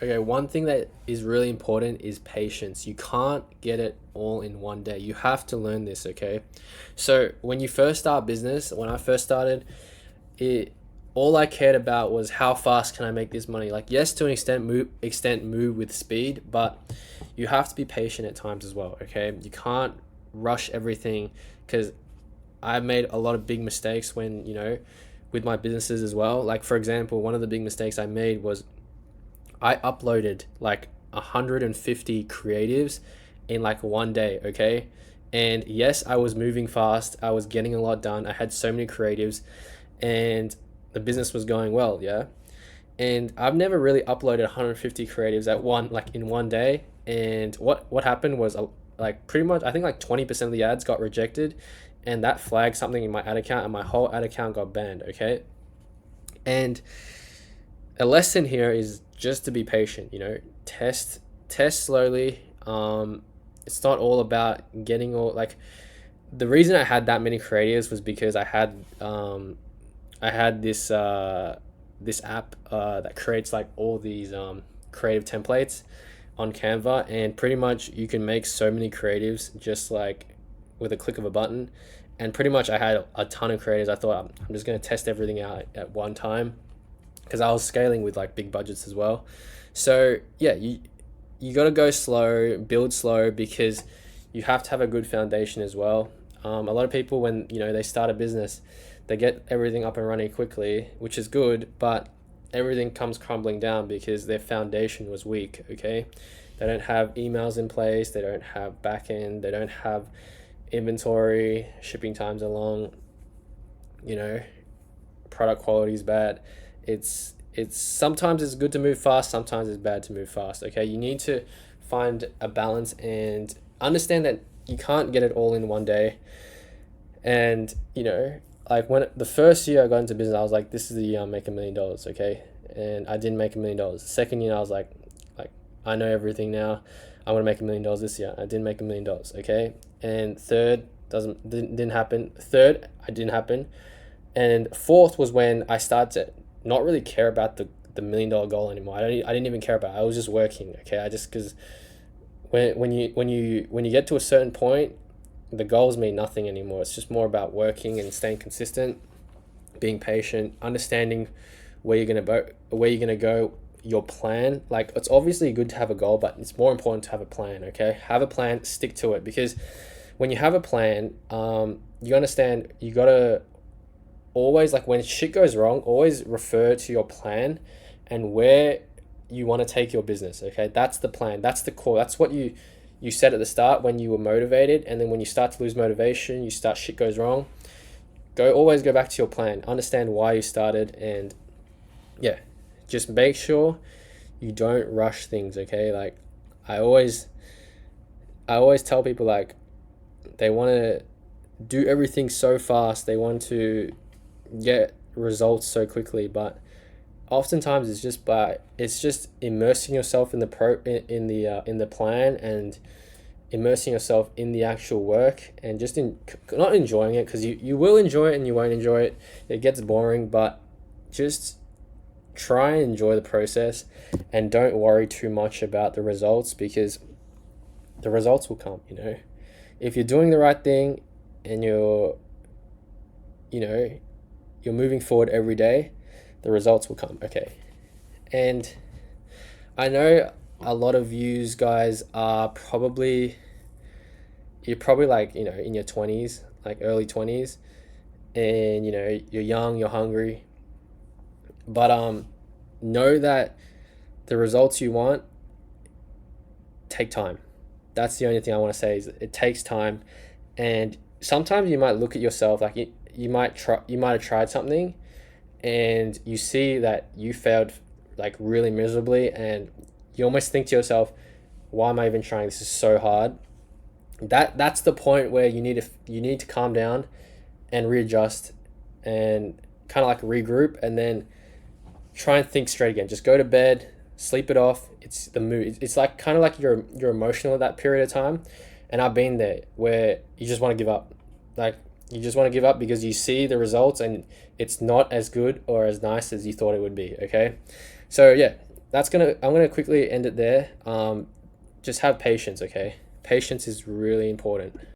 Okay, one thing that is really important is patience. You can't get it all in one day. You have to learn this, okay? So, when you first start business, when I first started, it all I cared about was how fast can I make this money. Like, yes, to an extent move with speed, but you have to be patient at times as well, okay? You can't rush everything, because I've made a lot of big mistakes when, with my businesses as well. Like, for example, one of the big mistakes I made was I uploaded like 150 creatives in like one day, okay? And yes, I was moving fast. I was getting a lot done. I had so many creatives and the business was going well, yeah? And I've never really uploaded 150 creatives at one like in one day. And what happened was like pretty much I think like 20% of the ads got rejected, and that flagged something in my ad account and my whole ad account got banned, okay? And a lesson here is just to be patient, test slowly. It's not all about getting all like the reason I had that many creatives was because I had this app that creates like all these creative templates on Canva, and pretty much you can make so many creatives just like with a click of a button. And pretty much I had a ton of creatives. I thought I'm just going to test everything out at one time, because I was scaling with like big budgets as well. So yeah, you got to go slow, build slow, because you have to have a good foundation as well. A lot of people, when they start a business, they get everything up and running quickly, which is good, but everything comes crumbling down because their foundation was weak. Okay, they don't have emails in place, they don't have back end, they don't have inventory, shipping times are long, you know, product quality is bad. It's sometimes it's good to move fast, sometimes it's bad to move fast. Okay, you need to find a balance and understand that you can't get it all in one day. And like when the first year I got into business, I was like, this is the year I make $1 million, okay? And I didn't make $1 million. The second year I was like I know everything now, I'm gonna make $1 million this year. I didn't make $1 million, okay? And third didn't happen. Third, I didn't happen. And fourth was when I started to not really care about the $1 million goal anymore. I didn't even care about it. I was just working. Okay, I just because when you get to a certain point, the goals mean nothing anymore. It's just more about working and staying consistent, being patient, understanding where you're gonna go, your plan. Like, it's obviously good to have a goal, but it's more important to have a plan. Okay, have a plan, stick to it, because when you have a plan, you understand you gotta always, like, when shit goes wrong, always refer to your plan and where you want to take your business. Okay, that's the plan, that's the core, that's what you said at the start when you were motivated. And then when you start to lose motivation, shit goes wrong, always go back to your plan, understand why you started. And yeah, just make sure you don't rush things. Okay, like i always I always tell people, like, they want to do everything so fast, they want to get results so quickly, but oftentimes it's just immersing yourself in the in the plan, and immersing yourself in the actual work, and just not enjoying it, because you will enjoy it and you won't enjoy it. It gets boring, but just try and enjoy the process, and don't worry too much about the results, because the results will come. If you're doing the right thing, and you know you're moving forward every day, the results will come. Okay. And I know a lot of you guys are you're probably like, in your 20s, like early 20s, and you're young, you're hungry, but know that the results you want take time. That's the only thing I want to say, is it takes time. And sometimes you might look at yourself, like, you might have tried something, and you see that you failed like really miserably, and you almost think to yourself, why am I even trying? This is so hard. That's the point where you need to calm down and readjust, and kind of like regroup, and then try and think straight again. Just go to bed, sleep it off. It's the mood. It's like kind of like you're emotional at that period of time. And I've been there, where you just want to give up. Like, you just want to give up because you see the results and it's not as good or as nice as you thought it would be. Okay, so yeah, I'm gonna quickly end it there. Just have patience, okay? Patience is really important.